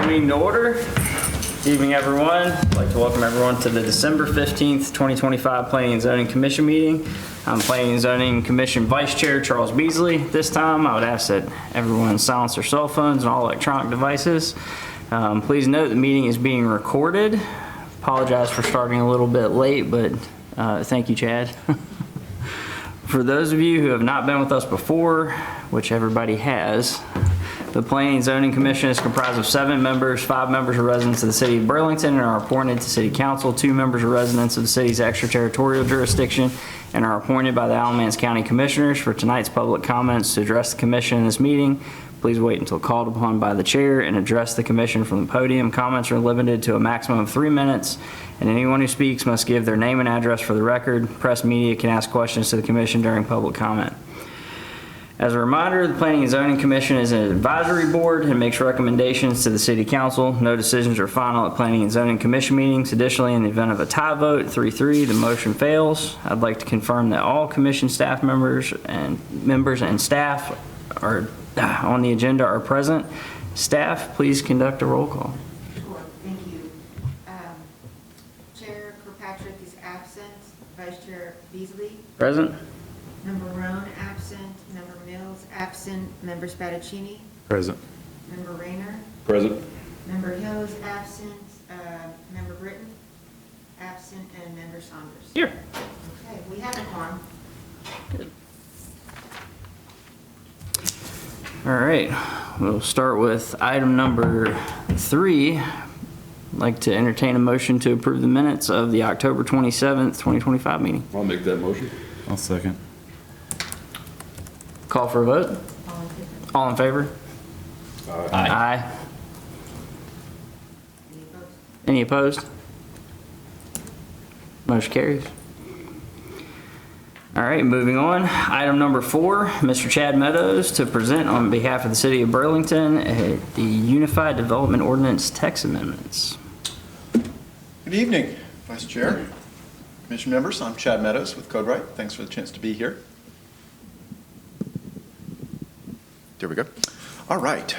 Meeting to order. Evening, everyone. I'd like to welcome everyone to the December 15th, 2025 Planning and Zoning Commission meeting. I'm Planning and Zoning Commission Vice Chair Charles Beasley. This time, I would ask that everyone silence their cell phones and all electronic devices. Please note the meeting is being recorded. Apologize for starting a little bit late, but thank you, Chad. For those of you who have not been with us before, which everybody has, the Planning and Zoning Commission is comprised of 7 members. 5 members are residents of the City of Burlington and are appointed to City Council. 2 members are residents of the city's extraterritorial jurisdiction and are appointed by the Alamance County Commissioners. For tonight's public comments to address the Commission in this meeting, please wait until called upon by the Chair and address the Commission from the podium. Comments are limited to a maximum of 3 minutes, and anyone who speaks must give their name and address for the record. Press media can ask questions to the Commission during public comment. As a reminder, the Planning and Zoning Commission is an advisory board and makes recommendations to the City Council. No decisions are final at Planning and Zoning Commission meetings. Additionally, in the event of a tie vote, 3-3, the motion fails. I'd like to confirm that all Commission staff members and staff are on the agenda are present. Staff, please conduct a roll call. Sure, thank you. Chair Kirkpatrick is absent. Vice Chair Beasley. Present. Member Roan absent. Member Mills absent. Member Spadaccini. Present. Member Rayner. Present. Member Hill is absent. Member Britton absent, and Member Saunders. Here. Okay, we have a quorum. All right, we'll start with item number 3. I'd like to entertain a motion to approve the minutes of the October 27th, 2025 meeting. I'll make that motion. I'll second. Call for a vote. All in favor? All in favor? Aye. Aye. Any opposed? Any opposed? Motion carries. All right, moving on. Item number 4, Mr. Chad Meadows to present on behalf of the City of Burlington the Unified Development Ordinance text amendments. Good evening, Vice Chair, Commission members. I'm Chad Meadows with CodeWright. Thanks for the chance to be here. There we go. All right.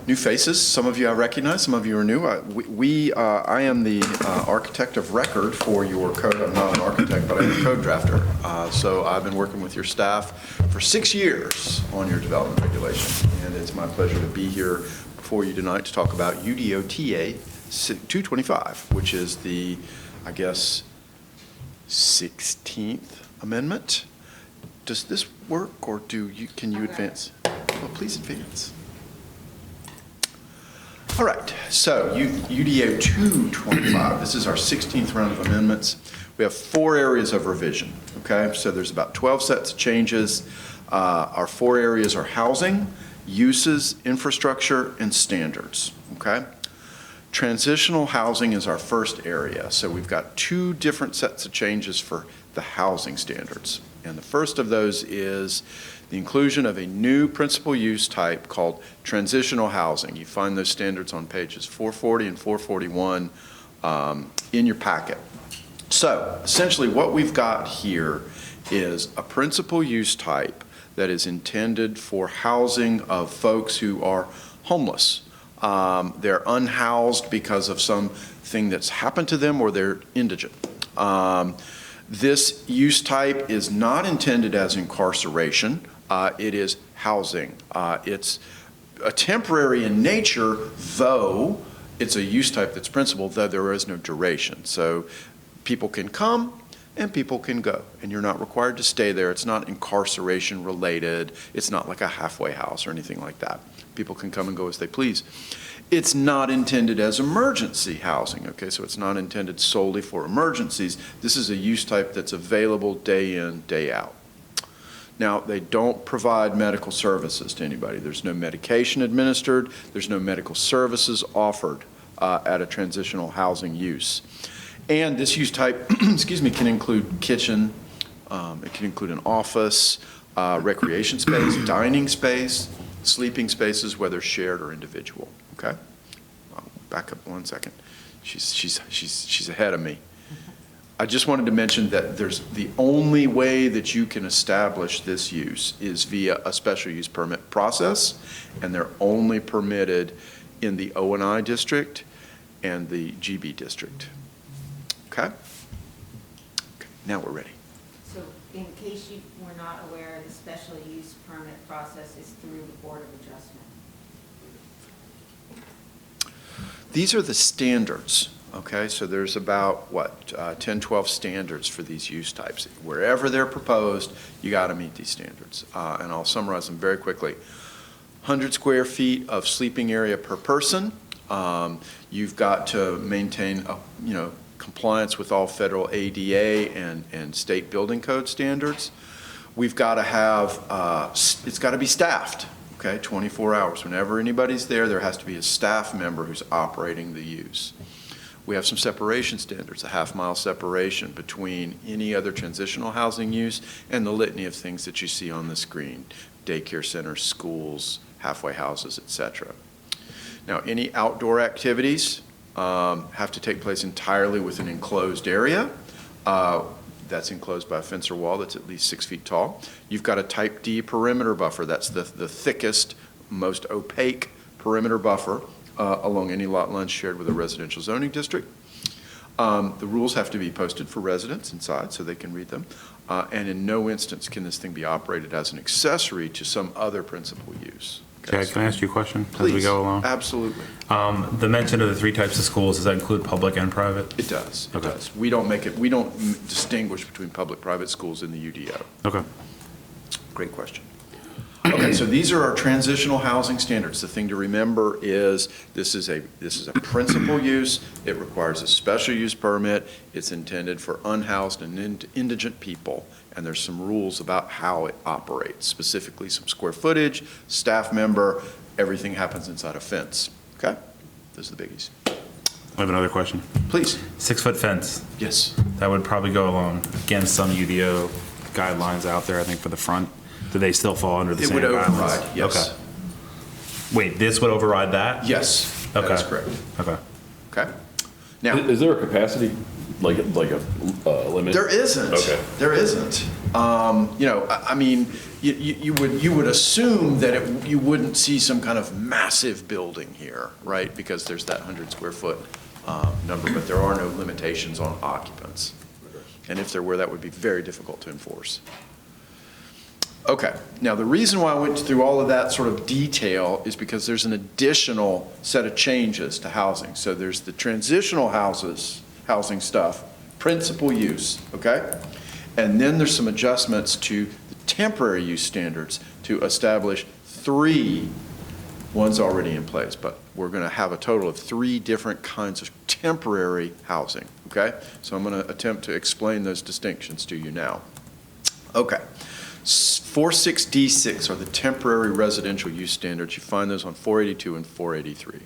New faces. Some of you I recognize, some of you are new. I am the architect of record for your code. I'm not an architect, but I'm a code drafter. So I've been working with your staff for 6 years on your development regulation, and it's my pleasure to be here before you tonight to talk about UDOTA 225, which is the, I guess, 16th amendment. Does this work, or can you advance? Well, please advance. All right, so UDO 225, this is our 16th round of amendments. We have 4 areas of revision, okay? So there's about 12 sets of changes. Our 4 areas are housing, uses, infrastructure, and standards, okay? Transitional housing is our first area. So we've got 2 different sets of changes for the housing standards. And the first of those is the inclusion of a new principal use type called transitional housing. You find those standards on pages 440 and 441 in your packet. So essentially what we've got here is a principal use type that is intended for housing of folks who are homeless. They're unhoused because of something that's happened to them, or they're indigent. This use type is not intended as incarceration. It is housing. It's a temporary in nature, though it's a use type that's principal, though there is no duration. So people can come and people can go, and you're not required to stay there. It's not incarceration related. It's not like a halfway house or anything like that. People can come and go as they please. It's not intended as emergency housing, okay? So it's not intended solely for emergencies. This is a use type that's available day in, day out. Now, they don't provide medical services to anybody. There's no medication administered. There's no medical services offered at a transitional housing use. And this use type, excuse me, can include kitchen, it can include an office, recreation space, dining space, sleeping spaces, whether shared or individual. Okay, I'll back up 1 second. She's ahead of me. I just wanted to mention that there's the only way that you can establish this use is via a special use permit process, and they're only permitted in the O&I district and the GB district. Okay? Okay, now we're ready. So in case you were not aware, the special use permit process is through the Board of Adjustment. These are the standards, okay? So there's about, 10, 12 standards for these use types. Wherever they're proposed, you got to meet these standards. And I'll summarize them very quickly. 100 square feet of sleeping area per person. You've got to maintain, compliance with all federal ADA and state building code standards. We've got to have, it's got to be staffed. Okay, 24 hours. Whenever anybody's there, there has to be a staff member who's operating the use. We have some separation standards, a half-mile separation between any other transitional housing use and the litany of things that you see on the screen, daycare centers, schools, halfway houses, etc. Now, any outdoor activities have to take place entirely within an enclosed area. That's enclosed by a fence or wall that's at least 6 feet tall. You've got a type D perimeter buffer. That's the thickest, most opaque perimeter buffer along any lot line shared with a residential zoning district. The rules have to be posted for residents inside so they can read them. And in no instance can this thing be operated as an accessory to some other principal use. Okay, Chad, can I ask you a question as please, we go along? Absolutely. The mention of the 3 types of schools, does that include public and private? It does. It Okay. does. We don't distinguish between public-private schools in the UDO. Okay. Great question. Okay, so these are our transitional housing standards. The thing to remember is this is a principal use. It requires a special use permit. It's intended for unhoused and indigent people. And there's some rules about how it operates, specifically some square footage, staff member, everything happens inside a fence. Okay? Those are the biggies. I have another question. Please. 6-foot fence, Yes. that would probably go along against some UDO guidelines out there, I think, for the front. Do they still fall under the It same would guidelines? override, yes. Okay. Wait, this would override that? Yes, that is Okay. correct. Okay. Okay? Now, Is there a capacity, like a limit? there isn't. Okay. There isn't. I mean, you would assume that you wouldn't see some kind of massive building here, right? Because there's that 100 square foot number, but there are no limitations on occupants. And if there were, that would be very difficult to enforce. Okay, now the reason why I went through all of that sort of detail is because there's an additional set of changes to housing. So there's the transitional housing stuff, principal use, okay? And then there's some adjustments to the temporary use standards to establish 3, one's already in place, but we're gonna have a total of 3 different kinds of temporary housing, okay? So I'm gonna attempt to explain those distinctions to you now. Okay. 46D6 are the temporary residential use standards. You find those on 482 and 483.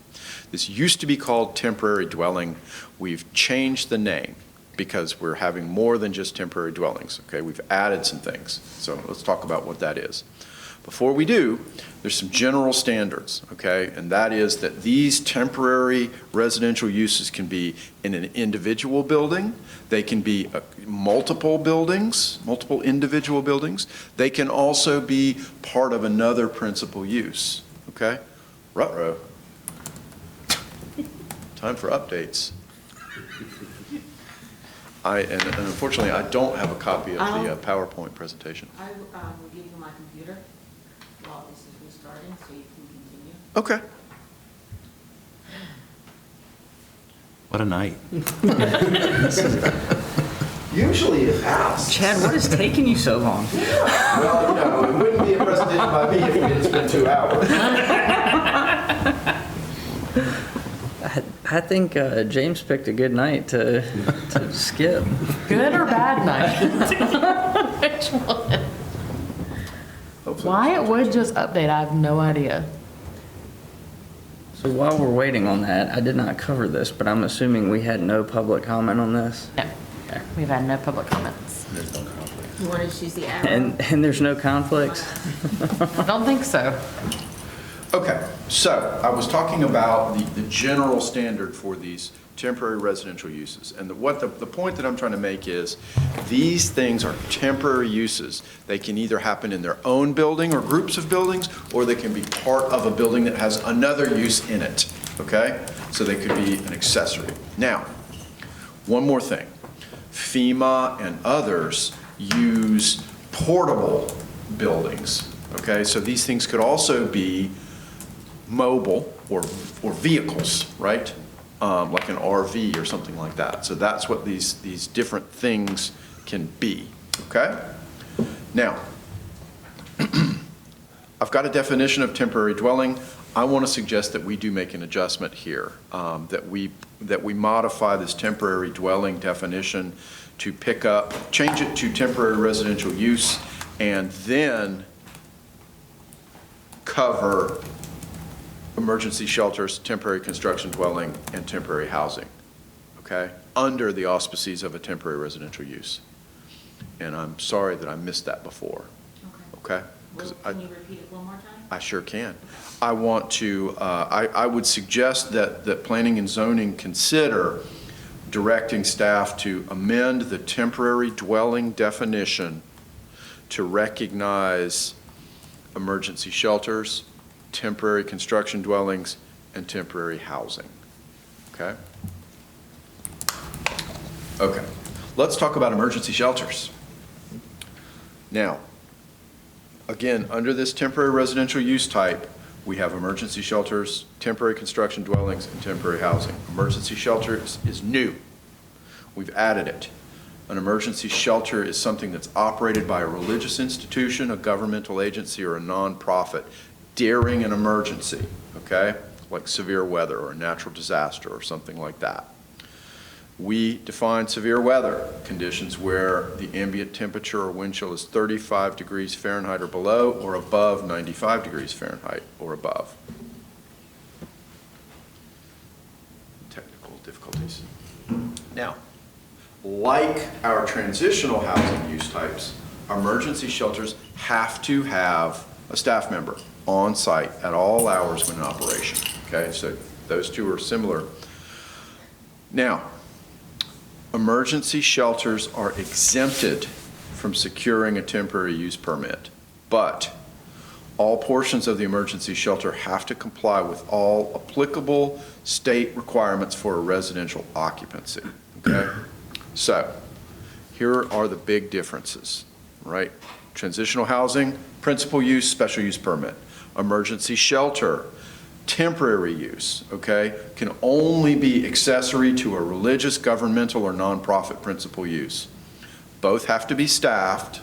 This used to be called temporary dwelling. We've changed the name because we're having more than just temporary dwellings, okay? We've added some things. So let's talk about what that is. Before we do, there's some general standards, okay? And that is that these temporary residential uses can be in an individual building. They can be multiple buildings, multiple individual buildings. They can also be part of another principal use, okay? Ruh-roh. Time for updates. And unfortunately, I don't have a copy of the PowerPoint presentation. I will give you my computer while this is restarting, so you can continue. Okay. What a night. Usually it asks. Chad, what is taking you so long? Well, it wouldn't be a presentation by me if we didn't spend 2 hours. I think James picked a good night to skip. Good or bad night? Which one? Why it would just update, I have no idea. So while we're waiting on that, I did not cover this, but I'm assuming we had no public comment on this? No, we've had no public comments. You want to choose the arrow? And there's no conflicts? I don't think so. Okay, so I was talking about the general standard for these temporary residential uses. And the point that I'm trying to make is, these things are temporary uses. They can either happen in their own building or groups of buildings, or they can be part of a building that has another use in it, okay? So they could be an accessory. Now, one more thing. FEMA and others use portable buildings, okay? So these things could also be mobile or vehicles, right? Like an RV or something like that. So that's what these different things can be, okay? Now, I've got a definition of temporary dwelling. I want to suggest that we do make an adjustment here, that we modify this temporary dwelling definition to change it to temporary residential use, and then cover emergency shelters, temporary construction dwelling, and temporary housing, okay? Under the auspices of a temporary residential use. And I'm sorry that I missed that before, okay? Well, can you repeat it one more time? I sure can. I want to, I would suggest that planning and zoning consider directing staff to amend the temporary dwelling definition to recognize emergency shelters, temporary construction dwellings, and temporary housing, okay? Okay, let's talk about emergency shelters. Now, again, under this temporary residential use type, we have emergency shelters, temporary construction dwellings, and temporary housing. Emergency shelters is new. We've added it. An emergency shelter is something that's operated by a religious institution, a governmental agency, or a nonprofit during an emergency, okay? Like severe weather or a natural disaster or something like that. We define severe weather conditions where the ambient temperature or wind chill is 35 degrees Fahrenheit or below, or above 95 degrees Fahrenheit or above. Technical difficulties. Now, like our transitional housing use types, emergency shelters have to have a staff member on site at all hours when in operation, okay? So those two are similar. Now, emergency shelters are exempted from securing a temporary use permit, but all portions of the emergency shelter have to comply with all applicable state requirements for a residential occupancy, okay? So here are the big differences, right? Transitional housing, principal use, special use permit. Emergency shelter, temporary use, okay, can only be accessory to a religious, governmental, or nonprofit principal use. Both have to be staffed.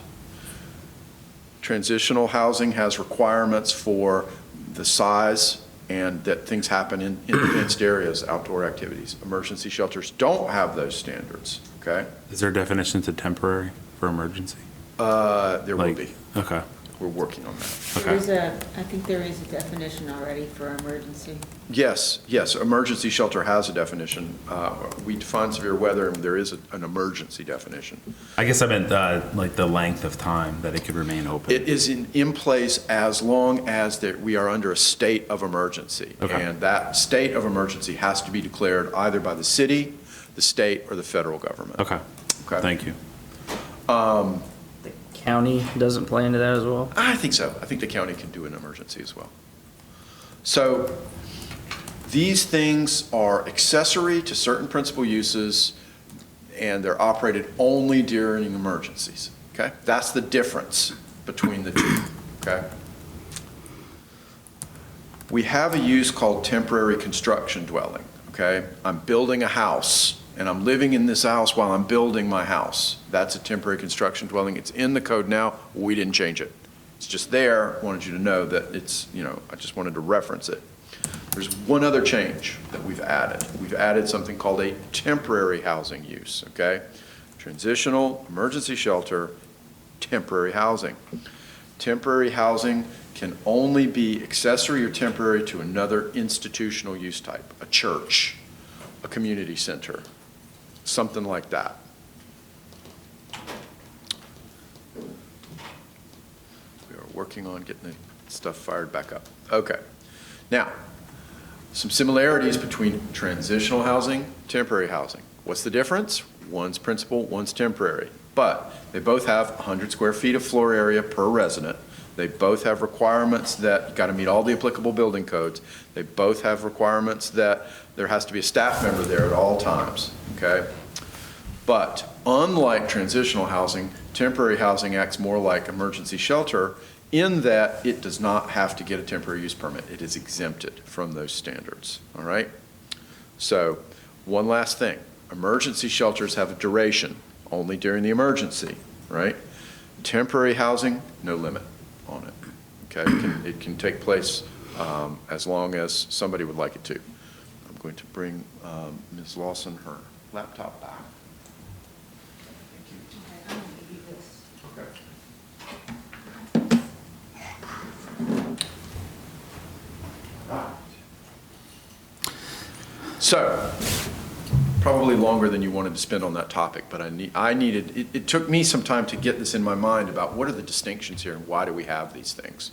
Transitional housing has requirements for the size and that things happen in fenced areas, outdoor activities. Emergency shelters don't have those standards, okay? Is there a definition to temporary for emergency? There will be. Okay. We're working on that. Okay. I think there is a definition already for emergency. Yes, emergency shelter has a definition. We define severe weather, and there is an emergency definition. I guess I meant like the length of time that it could remain open. It is in place as long as we are under a state of emergency. Okay. And that state of emergency has to be declared either by the city, the state, or the federal government. Okay. Thank you. The county doesn't play into that as well? I think so. I think the county can do an emergency as well. So these things are accessory to certain principal uses, and they're operated only during emergencies, okay? That's the difference between the two, okay? We have a use called temporary construction dwelling, okay? I'm building a house, and I'm living in this house while I'm building my house. That's a temporary construction dwelling. It's in the code now. We didn't change it. It's just there. I wanted you to know that it's, I just wanted to reference it. There's one other change that we've added. We've added something called a temporary housing use, okay? Transitional, emergency shelter, temporary housing. Temporary housing can only be accessory or temporary to another institutional use type, a church, a community center, something like that. We are working on getting the stuff fired back up. Okay. Now, Some similarities between transitional housing, temporary housing. What's the difference? One's principal, one's temporary. But they both have 100 square feet of floor area per resident. They both have requirements that you got to meet all the applicable building codes. They both have requirements that there has to be a staff member there at all times, okay? But unlike transitional housing, temporary housing acts more like emergency shelter in that it does not have to get a temporary use permit. It is exempted from those standards, all right? So one last thing. Emergency shelters have a duration, only during the emergency, right? Temporary housing, no limit on it, okay? It can take place as long as somebody would like it to. I'm going to bring Ms. Lawson her laptop back. Okay, I'm gonna give you this. Okay. So, probably longer than you wanted to spend on that topic, but it took me some time to get this in my mind about what are the distinctions here and why do we have these things.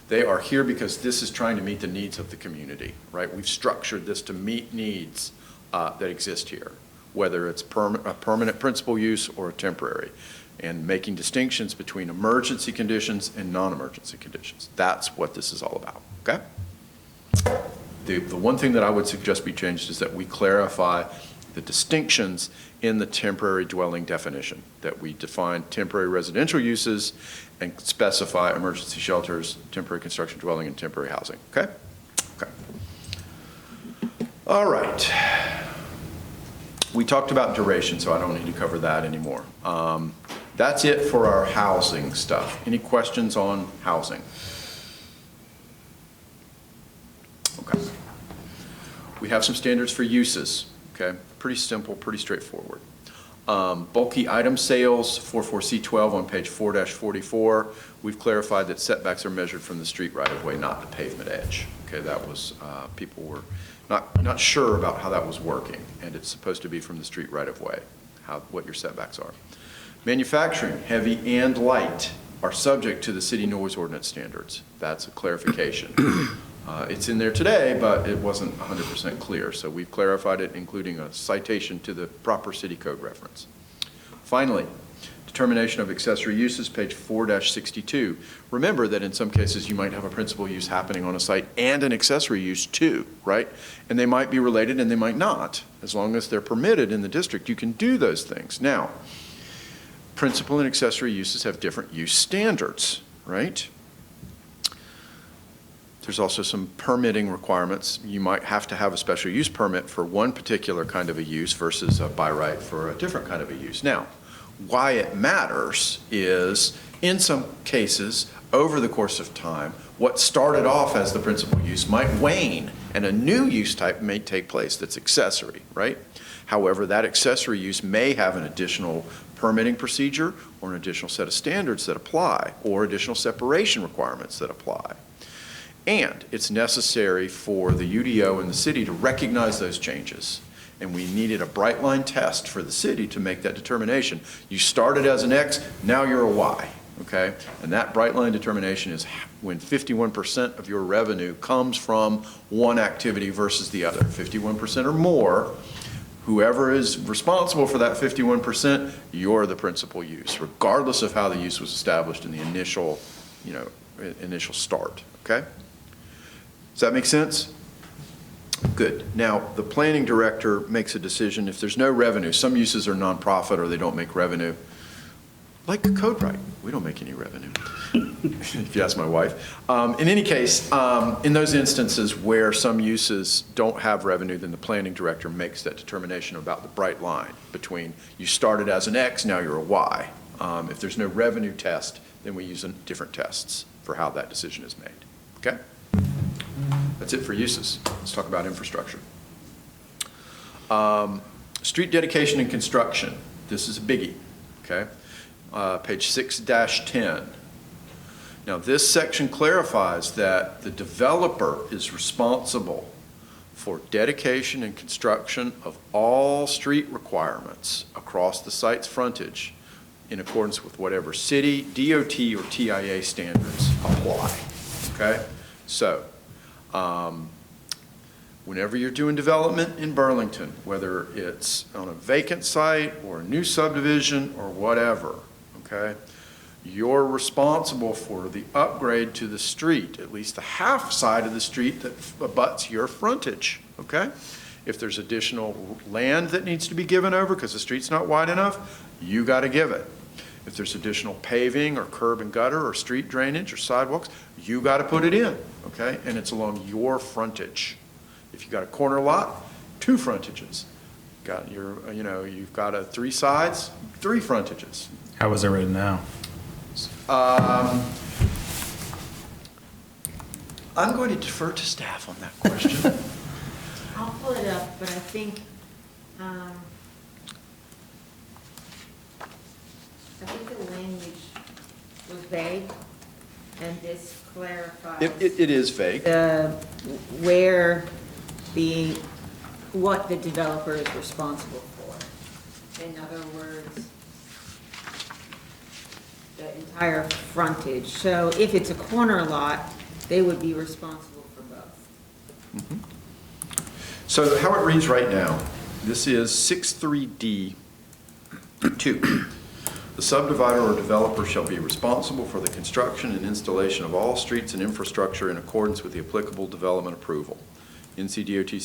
They are here because this is trying to meet the needs of the community, right? We've structured this to meet needs that exist here, whether it's a permanent principal use or a temporary, and making distinctions between emergency conditions and non-emergency conditions. That's what this is all about, okay? The one thing that I would suggest be changed is that we clarify the distinctions in the temporary dwelling definition, that we define temporary residential uses and specify emergency shelters, temporary construction dwelling, and temporary housing, okay? Okay. All right. We talked about duration, so I don't need to cover that anymore. That's it for our housing stuff. Any questions on housing? Okay. We have some standards for uses, okay? Pretty simple, pretty straightforward. Bulky item sales, 44C12 on page 4-44. We've clarified that setbacks are measured from the street right-of-way, not the pavement edge. Okay, that was, people were not sure about how that was working, and it's supposed to be from the street right-of-way, what your setbacks are. Manufacturing, heavy and light, are subject to the city noise ordinance standards. That's a clarification. It's in there today, but it wasn't 100% clear, so we've clarified it, including a citation to the proper city code reference. Finally, determination of accessory uses, page 4-62. Remember that in some cases you might have a principal use happening on a site and an accessory use too, right? And they might be related and they might not. As long as they're permitted in the district, you can do those things. Now, principal and accessory uses have different use standards, right? There's also some permitting requirements. You might have to have a special use permit for one particular kind of a use versus a by right for a different kind of a use. Now, why it matters is, in some cases, over the course of time, what started off as the principal use might wane, and a new use type may take place that's accessory, right? However, that accessory use may have an additional permitting procedure or an additional set of standards that apply, or additional separation requirements that apply. And it's necessary for the UDO and the city to recognize those changes. And we needed a bright line test for the city to make that determination. You started as an X, now you're a Y, okay? And that bright line determination is when 51% of your revenue comes from one activity versus the other. 51% or more, whoever is responsible for that 51%, you're the principal use, regardless of how the use was established in the initial, initial start, okay? Does that make sense? Good. Now, the planning director makes a decision if there's no revenue. Some uses are nonprofit or they don't make revenue. Like the code right, we don't make any revenue, if you ask my wife. In any case, in those instances where some uses don't have revenue, then the planning director makes that determination about the bright line between you started as an X, now you're a Y. If there's no revenue test, then we use different tests for how that decision is made, okay? That's it for uses. Let's talk about infrastructure. Street dedication and construction. This is a biggie, okay? Page 6-10. Now this section clarifies that the developer is responsible for dedication and construction of all street requirements across the site's frontage in accordance with whatever city, DOT, or TIA standards apply, okay? So, Whenever you're doing development in Burlington, whether it's on a vacant site or a new subdivision or whatever, okay, you're responsible for the upgrade to the street, at least the half side of the street that abuts your frontage, okay? If there's additional land that needs to be given over because the street's not wide enough, you got to give it. If there's additional paving or curb and gutter or street drainage or sidewalks, you got to put it in, okay? And it's along your frontage. If you got a corner lot, 2 frontages. Got your, you've got 3 sides, 3 frontages. How is it written now? I'm going to defer to staff on that question. I'll pull it up, but I think the language was vague, and this clarifies. It is vague. Where what the developer is responsible for. In other words, the entire frontage. So if it's a corner lot, they would be responsible for both. So how it reads right now, this is 63D 2. The subdivider or developer shall be responsible for the construction and installation of all streets and infrastructure in accordance with the applicable development approval, NCDOT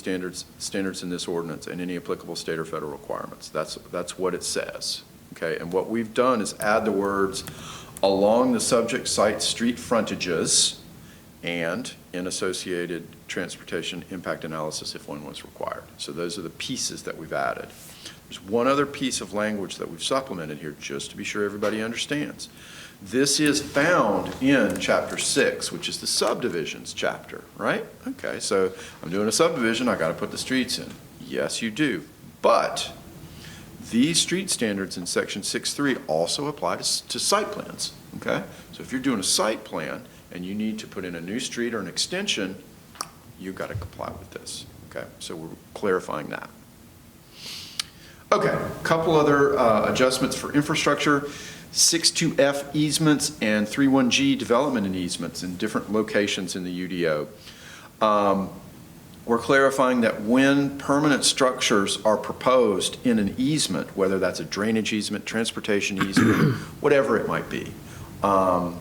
standards in this ordinance, and any applicable state or federal requirements. That's what it says. Okay, and what we've done is add the words along the subject site street frontages and in associated transportation impact analysis if one was required. So those are the pieces that we've added. There's one other piece of language that we've supplemented here just to be sure everybody understands. This is found in chapter 6, which is the subdivisions chapter, right? Okay, so I'm doing a subdivision, I got to put the streets in. Yes, you do. But these street standards in section 6.3 also apply to site plans, okay? So if you're doing a site plan and you need to put in a new street or an extension, you've got to comply with this, okay? So we're clarifying that. Okay, a couple other adjustments for infrastructure. 6.2F easements and 3.1G development and easements in different locations in the UDO. We're clarifying that when permanent structures are proposed in an easement, whether that's a drainage easement, transportation easement, whatever it might be, that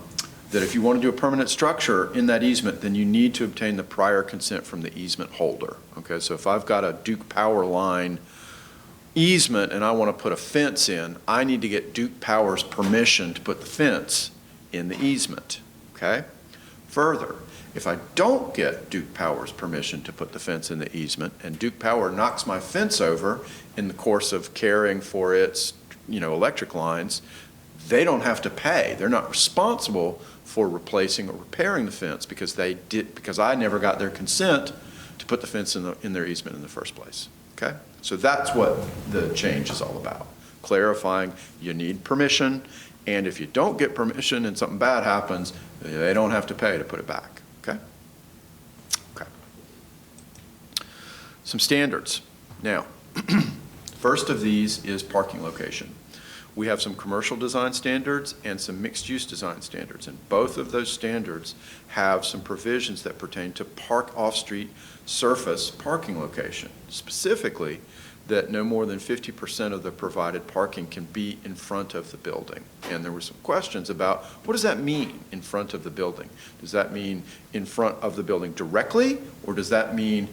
if you want to do a permanent structure in that easement, then you need to obtain the prior consent from the easement holder. Okay, so if I've got a Duke Power line easement and I want to put a fence in, I need to get Duke Power's permission to put the fence in the easement, okay? Further, if I don't get Duke Power's permission to put the fence in the easement and Duke Power knocks my fence over in the course of caring for its, electric lines, they don't have to pay. They're not responsible for replacing or repairing the fence because I never got their consent to put the fence in their easement in the first place, okay? So that's what the change is all about. Clarifying you need permission, and if you don't get permission and something bad happens, they don't have to pay to put it back, okay? Okay. Some standards. Now, first of these is parking location. We have some commercial design standards and some mixed-use design standards, and both of those standards have some provisions that pertain to off-street surface parking location, specifically that no more than 50% of the provided parking can be in front of the building. And there were some questions about, what does that mean, in front of the building? Does that mean in front of the building directly, or does that mean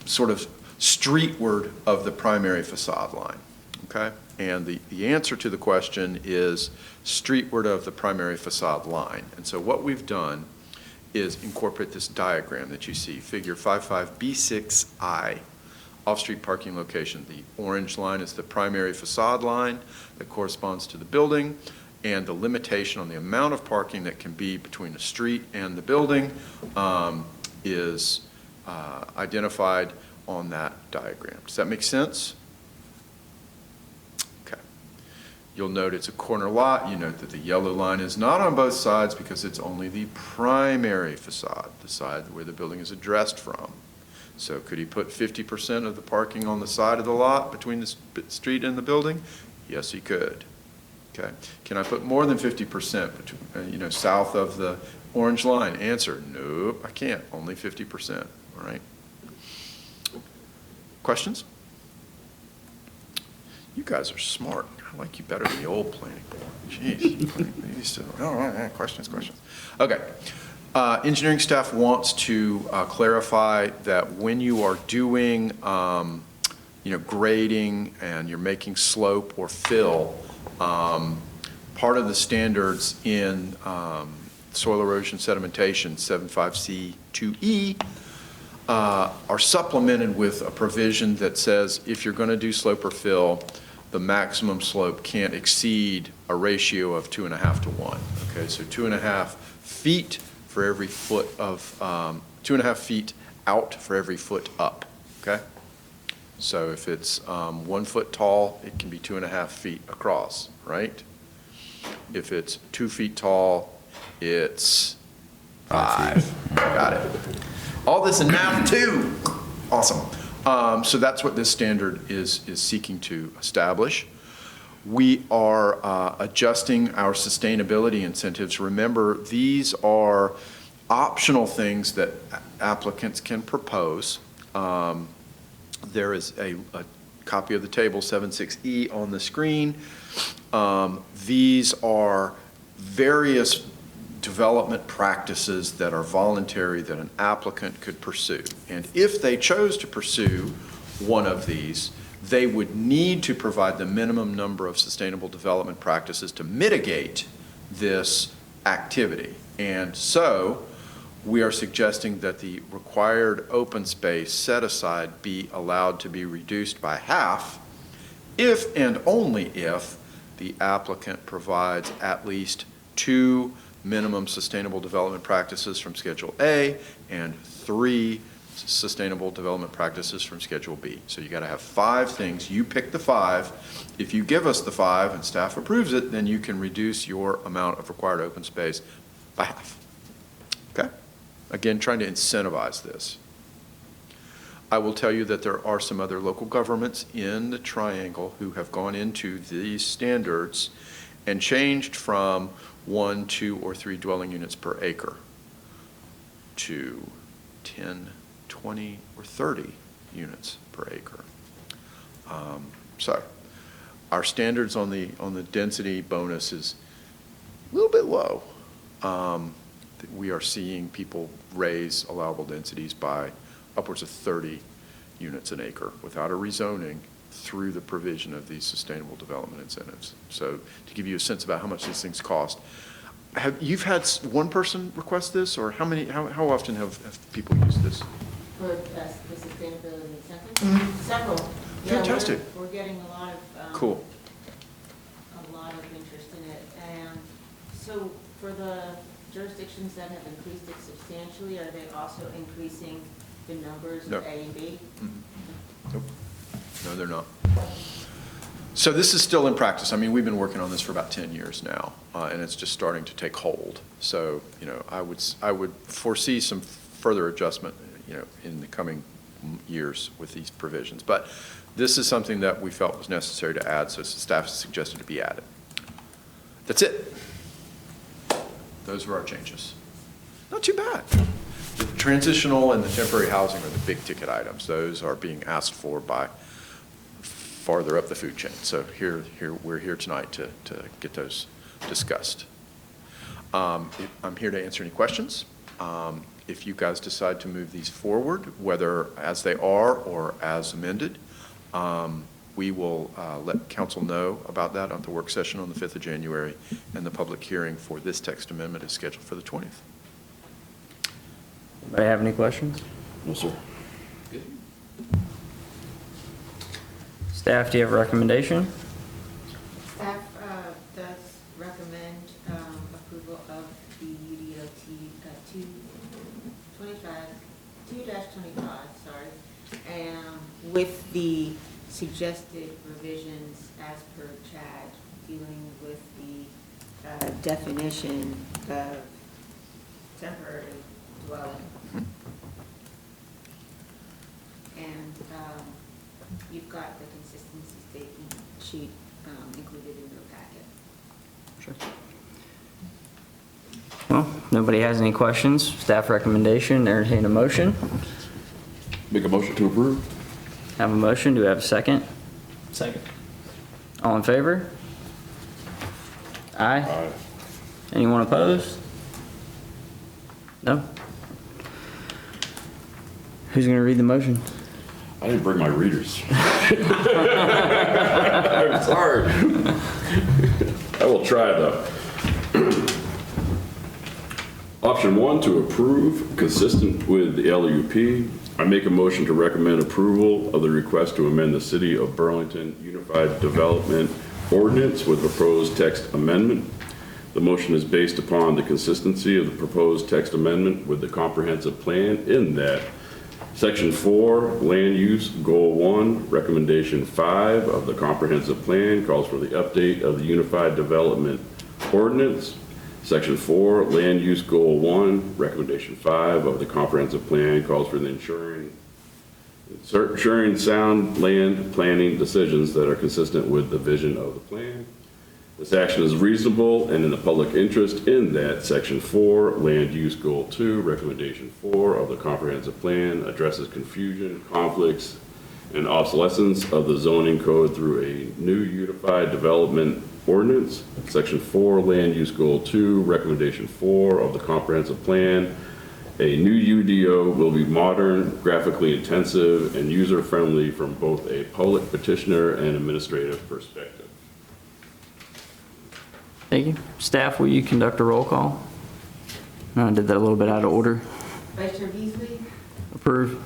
sort of streetward of the primary facade line? Okay? And the answer to the question is streetward of the primary facade line. And so what we've done is incorporate this diagram that you see, figure 55B6I, off-street parking location. The orange line is the primary facade line that corresponds to the building, and the limitation on the amount of parking that can be between the street and the building is identified on that diagram. Does that make sense? Okay. You'll note it's a corner lot. You note that the yellow line is not on both sides because it's only the primary facade, the side where the building is addressed from. So could he put 50% of the parking on the side of the lot between the street and the building? Yes, he could. Okay. Can I put more than 50% between, south of the orange line? Answer, nope, I can't. Only 50%. All right. Questions? You guys are smart. I like you better than the old planning board. Jeez. They used to- oh, questions. Okay. Engineering staff wants to clarify that when you are doing, grading and you're making slope or fill, part of the standards in soil erosion sedimentation, 75C2E, are supplemented with a provision that says if you're going to do slope or fill, the maximum slope can't exceed a ratio of 2.5 to 1. Okay, so 2.5 feet for every foot of, 2.5 feet out for every foot up, okay? So if it's 1 foot tall, it can be 2.5 feet across, right? If it's 2 feet tall, it's 5. Got it. All this in math too. Awesome. So that's what this standard is seeking to establish. We are adjusting our sustainability incentives. Remember, these are optional things that applicants can propose. There is a copy of the table 76E on the screen. These are various development practices that are voluntary that an applicant could pursue. And if they chose to pursue one of these, they would need to provide the minimum number of sustainable development practices to mitigate this activity. And so we are suggesting that the required open space set aside be allowed to be reduced by half if and only if the applicant provides at least 2 minimum sustainable development practices from Schedule A and 3 sustainable development practices from Schedule B. So you got to have 5 things. You pick the 5. If you give us the 5 and staff approves it, then you can reduce your amount of required open space by half. Okay? Again, trying to incentivize this. I will tell you that there are some other local governments in the triangle who have gone into these standards and changed from 1, 2, or 3 dwelling units per acre to 10, 20, or 30 units per acre. So our standards on the density bonus is a little bit low. We are seeing people raise allowable densities by upwards of 30 units an acre without a rezoning through the provision of these sustainable development incentives. So to give you a sense about how much these things cost, you've had one person request this, or how often have people used this? For the sustainability incentive? Several. Yeah, Fantastic. We're getting a lot of. Cool. A lot of interest in it. And so for the jurisdictions that have increased it substantially, are they also increasing the numbers No. of A and B? Nope. No, they're not. So this is still in practice. I mean, we've been working on this for about 10 years now, and it's just starting to take hold. So, I would foresee some further adjustment, in the coming years with these provisions. But this is something that we felt was necessary to add, so staff has suggested to be added. That's it. Those were our changes. Not too bad. The transitional and the temporary housing are the big ticket items. Those are being asked for by farther up the food chain. So we're here tonight to get those discussed. I'm here to answer any questions. If you guys decide to move these forward, whether as they are or as amended, we will let council know about that on the work session on the 5th of January, and the public hearing for this text amendment is scheduled for the 20th. Anybody have any questions? No, sir. Staff, do you have a recommendation? Staff does recommend approval of the UDOT 2-25, and with the suggested revisions as per Chad, dealing with the definition of temporary dwelling. And you've got the consistency statement sheet included in your packet. Sure. Well, nobody has any questions. Staff recommendation, entertain a motion. Make a motion to approve? Have a motion, do we have a second? Second. All in favor? Aye. Aye. Anyone opposed? No? Who's gonna read the motion? I didn't bring my readers. I'm sorry. I will try though. Option 1, to approve, consistent with the LUP. I make a motion to recommend approval of the request to amend the City of Burlington Unified Development Ordinance with proposed text amendment. The motion is based upon the consistency of the proposed text amendment with the comprehensive plan in that Section 4, Land Use, Goal 1, Recommendation 5 of the comprehensive plan calls for the update of the Unified Development Ordinance. Section 4, Land Use Goal 1, Recommendation 5 of the comprehensive plan calls for the ensuring sound land planning decisions that are consistent with the vision of the plan. This action is reasonable and in the public interest in that Section 4, Land Use Goal 2, Recommendation 4 of the comprehensive plan addresses confusion, conflicts, and obsolescence of the zoning code through a new unified development ordinance. Section 4, Land Use Goal 2, Recommendation 4 of the comprehensive plan. A new UDO will be modern, graphically intensive, and user-friendly from both a public petitioner and administrative perspective. Thank you. Staff, will you conduct a roll call? I did that a little bit out of order. Vice Chair Beasley, Approve.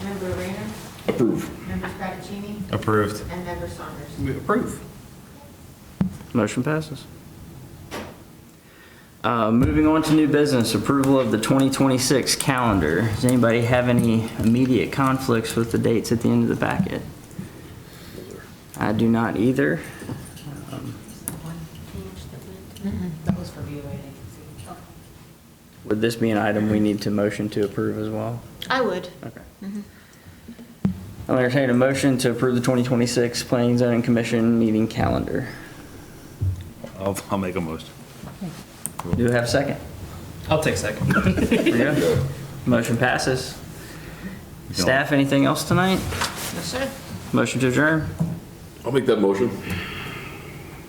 Member Rayner, Approve. Member Scatachini, Approved. and Member Saunders. We approve. Motion passes. Moving on to new business, approval of the 2026 calendar. Does anybody have any immediate conflicts with the dates at the end of the packet? I do not either. That was for VOA. Would this be an item we need to motion to approve as well? I would. Okay. I'll entertain a motion to approve the 2026 Planning and Zoning Commission meeting calendar. I'll make a motion. Do we have a second? I'll take second. We're good? Motion passes. Staff, anything else tonight? Yes, sir. Motion to adjourn? I'll make that motion.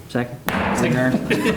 Second? Adjourn.